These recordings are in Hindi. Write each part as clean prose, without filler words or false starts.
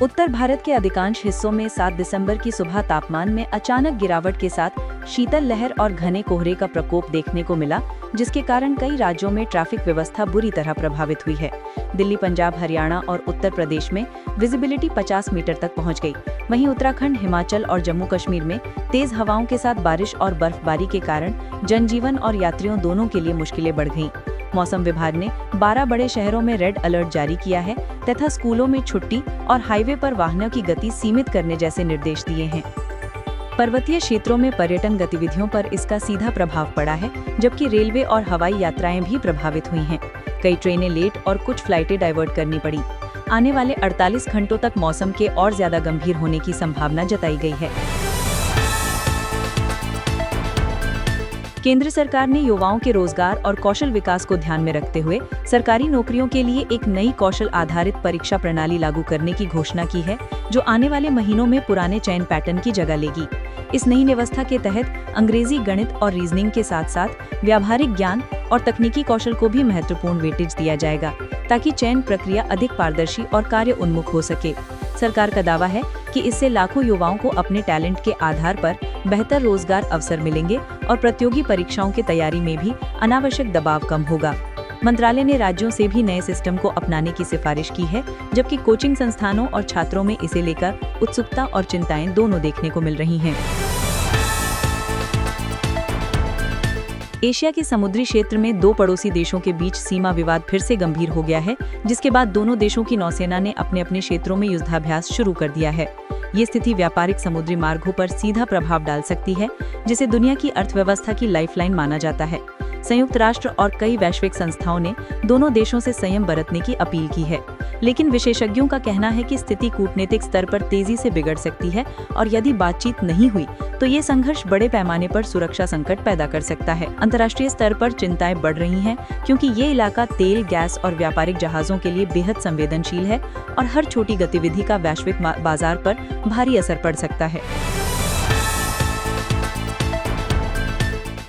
उत्तर भारत के अधिकांश हिस्सों में 7 दिसंबर की सुबह तापमान में अचानक गिरावट के साथ शीतल लहर और घने कोहरे का प्रकोप देखने को मिला, जिसके कारण कई राज्यों में ट्रैफिक व्यवस्था बुरी तरह प्रभावित हुई है। दिल्ली, पंजाब, हरियाणा और उत्तर प्रदेश में विजिबिलिटी 50 मीटर तक पहुंच गई। वहीं उत्तराखंड, हिमाचल और जम्मू कश्मीर में तेज हवाओं के साथ बारिश और बर्फबारी के कारण जनजीवन और यात्रियों दोनों के लिए मुश्किलें बढ़ गईं। मौसम विभाग ने 12 बड़े शहरों में रेड अलर्ट जारी किया है तथा स्कूलों में छुट्टी और हाईवे पर वाहनों की गति सीमित करने जैसे निर्देश दिए हैं। पर्वतीय क्षेत्रों में पर्यटन गतिविधियों पर इसका सीधा प्रभाव पड़ा है, जबकि रेलवे और हवाई यात्राएं भी प्रभावित हुई हैं। कई ट्रेनें लेट और कुछ फ्लाइटें डाइवर्ट करनी पड़ी। आने वाले 48 घंटों तक मौसम के और ज्यादा गंभीर होने की संभावना जताई गई है। केंद्र सरकार ने युवाओं के रोजगार और कौशल विकास को ध्यान में रखते हुए सरकारी नौकरियों के लिए एक नई कौशल आधारित परीक्षा प्रणाली लागू करने की घोषणा की है, जो आने वाले महीनों में पुराने चयन पैटर्न की जगह लेगी। इस नई व्यवस्था के तहत अंग्रेजी, गणित और रीजनिंग के साथ साथ व्यावहारिक ज्ञान और तकनीकी कौशल को भी महत्वपूर्ण वेटेज दिया जाएगा, ताकि चयन प्रक्रिया अधिक पारदर्शी और कार्य उन्मुख हो सके। सरकार का दावा है कि इससे लाखों युवाओं को अपने टैलेंट के आधार पर बेहतर रोजगार अवसर मिलेंगे और प्रतियोगी परीक्षाओं की तैयारी में भी अनावश्यक दबाव कम होगा। मंत्रालय ने राज्यों से भी नए सिस्टम को अपनाने की सिफारिश की है, जबकि कोचिंग संस्थानों और छात्रों में इसे लेकर उत्सुकता और चिंताएं दोनों देखने को मिल रही हैं। एशिया के समुद्री क्षेत्र में दो पड़ोसी देशों के बीच सीमा विवाद फिर से गंभीर हो गया है, जिसके बाद दोनों देशों की नौसेना ने अपने अपने क्षेत्रों में युद्धाभ्यास शुरू कर दिया है। ये स्थिति व्यापारिक समुद्री मार्गों पर सीधा प्रभाव डाल सकती है, जिसे दुनिया की अर्थव्यवस्था की लाइफलाइन माना जाता है। संयुक्त राष्ट्र और कई वैश्विक संस्थाओं ने दोनों देशों से संयम बरतने की अपील की है, लेकिन विशेषज्ञों का कहना है कि स्थिति कूटनीतिक स्तर पर तेजी से बिगड़ सकती है और यदि बातचीत नहीं हुई तो ये संघर्ष बड़े पैमाने पर सुरक्षा संकट पैदा कर सकता है। अंतर्राष्ट्रीय स्तर पर चिंताएं बढ़ रही हैं, क्योंकि ये इलाका तेल, गैस और व्यापारिक जहाजों के लिए बेहद संवेदनशील है और हर छोटी गतिविधि का वैश्विक बाजार पर भारी असर पड़ सकता है।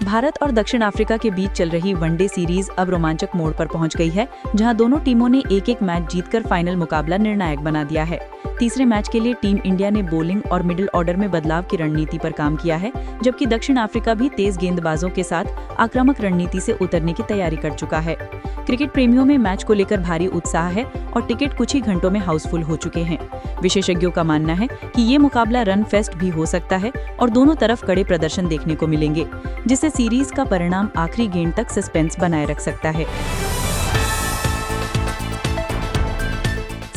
भारत और दक्षिण अफ्रीका के बीच चल रही वनडे सीरीज अब रोमांचक मोड़ पर पहुंच गई है, जहां दोनों टीमों ने एक-एक मैच जीतकर फाइनल मुकाबला निर्णायक बना दिया है। तीसरे मैच के लिए टीम इंडिया ने बॉलिंग और मिडिल ऑर्डर में बदलाव की रणनीति पर काम किया है, जबकि दक्षिण अफ्रीका भी तेज गेंदबाजों के साथ आक्रामक रणनीति से उतरने की तैयारी कर चुका है। क्रिकेट प्रेमियों में मैच को लेकर भारी उत्साह है और टिकट कुछ ही घंटों में हाउसफुल हो चुके हैं। विशेषज्ञों का मानना है कि ये मुकाबला रन फेस्ट भी हो सकता है और दोनों तरफ कड़े प्रदर्शन देखने को मिलेंगे, जिससे सीरीज का परिणाम आखिरी गेंद तक सस्पेंस बनाए रख सकता है।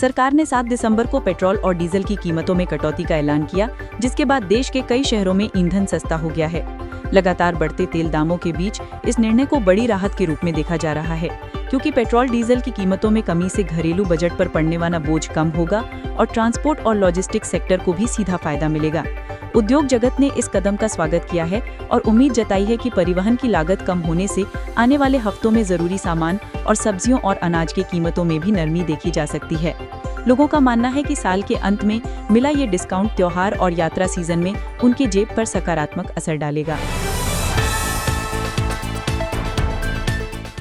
सरकार ने 7 दिसंबर को पेट्रोल और डीजल की कीमतों में कटौती का ऐलान किया, जिसके बाद देश के कई शहरों में ईंधन सस्ता हो गया है। लगातार बढ़ते तेल दामों के बीच इस निर्णय को बड़ी राहत के रूप में देखा जा रहा है, क्योंकि पेट्रोल डीजल की कीमतों में कमी से घरेलू बजट पर पड़ने वाला बोझ कम होगा और ट्रांसपोर्ट और लॉजिस्टिक्स सेक्टर को भी सीधा फायदा मिलेगा। उद्योग जगत ने इस कदम का स्वागत किया है और उम्मीद जताई है कि परिवहन की लागत कम होने से आने वाले हफ्तों में जरूरी सामान और सब्जियों और अनाज की कीमतों में भी नरमी देखी जा सकती है। लोगों का मानना है कि साल के अंत में मिला ये डिस्काउंट त्योहार और यात्रा सीजन में उनके जेब पर सकारात्मक असर डालेगा।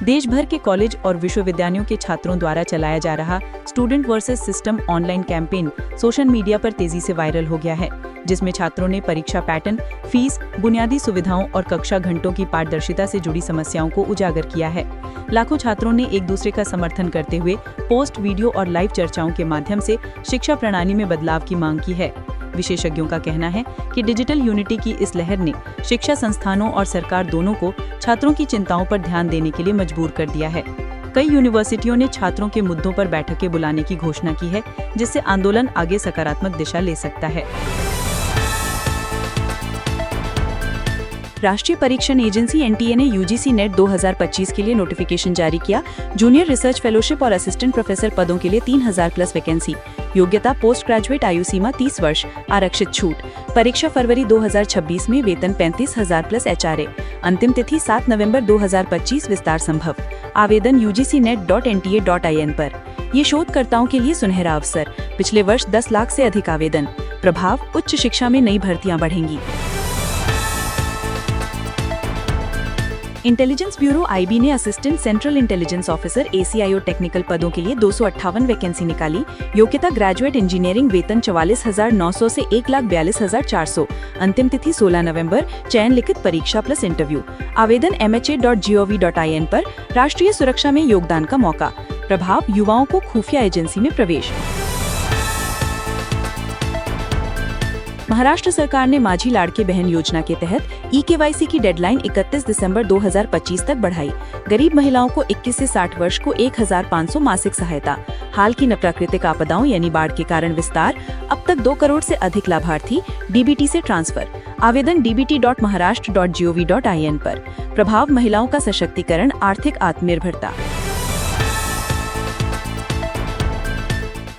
देश भर के कॉलेज और विश्वविद्यालयों के छात्रों द्वारा चलाया जा रहा student versus system online campaign social media पर तेजी से वायरल हो गया है, जिसमें छात्रों ने परीक्षा पैटर्न, फीस, बुनियादी सुविधाओं और कक्षा घंटों की पारदर्शिता से जुड़ी समस्याओं को उजागर किया है। लाखों छात्रों ने एक दूसरे का समर्थन करते हुए पोस्ट, वीडियो और लाइव चर्चाओं के माध्यम से शिक्षा प्रणाली में बदलाव की मांग की है। विशेषज्ञों का कहना है कि डिजिटल यूनिटी की इस लहर ने शिक्षा संस्थानों और सरकार दोनों को छात्रों की चिंताओं पर ध्यान देने के लिए मजबूर कर दिया है। कई यूनिवर्सिटियों ने छात्रों के मुद्दों पर बैठकें बुलाने की घोषणा की है, जिससे आंदोलन आगे सकारात्मक दिशा ले सकता है। राष्ट्रीय परीक्षण एजेंसी एनटीए ने यूजीसी नेट 2025 के लिए नोटिफिकेशन जारी किया। जूनियर रिसर्च फेलोशिप और असिस्टेंट प्रोफेसर पदों के लिए 3000+ वैकेंसी। योग्यता पोस्ट ग्रेजुएट, आयु सीमा 30 वर्ष, आरक्षित छूट। परीक्षा फरवरी 2026 में, वेतन 35,000+ एचआरए। अंतिम तिथि 7 नवंबर 2025, विस्तार संभव। आवेदन ugcnet.nta.in पर। ये शोधकर्ताओं के लिए सुनहरा अवसर। पिछले वर्ष 10 लाख से अधिक आवेदन। प्रभाव, उच्च शिक्षा में नई भर्तियां बढ़ेंगी। इंटेलिजेंस ब्यूरो IB ने assistant central intelligence officer ACIO technical पदों के लिए 258 वैकेंसी निकाली। योग्यता ग्रेजुएट इंजीनियरिंग, वेतन 44,900 से 1,42,400। अंतिम तिथि 16 नवंबर। चयन लिखित परीक्षा प्लस इंटरव्यू। आवेदन MHA.gov.in पर। राष्ट्रीय सुरक्षा में योगदान का मौका। प्रभाव, युवाओं को खुफिया एजेंसी में प्रवेश। महाराष्ट्र सरकार ने माझी लाड़के बहन योजना के तहत eKYC की डेडलाइन 31 दिसंबर 2025 तक बढ़ाई। गरीब महिलाओं को 21 से 60 वर्ष को 1,500 मासिक सहायता। हाल की प्राकृतिक आपदाओं यानी बाढ़ के कारण विस्तार। अब तक 2 करोड़ से अधिक लाभार्थी DBT से ट्रांसफर। आवेदन dbt.maharashtra.gov.in पर। प्रभाव, महिलाओं का सशक्तिकरण, आर्थिक आत्मनिर्भरता।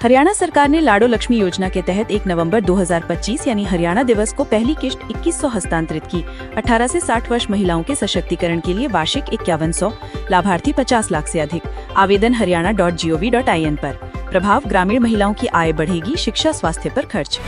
हरियाणा सरकार ने लाडो लक्ष्मी योजना के तहत 1 नवंबर 2025 यानी हरियाणा दिवस को पहली किश्त 2100 हस्तांतरित की। 18 से 60 वर्ष महिलाओं के सशक्तिकरण के लिए वार्षिक 5100। लाभार्थी 50 लाख से अधिक। आवेदन haryana.gov.in पर। प्रभाव, ग्रामीण महिलाओं की आय बढ़ेगी, शिक्षा स्वास्थ्य पर खर्च।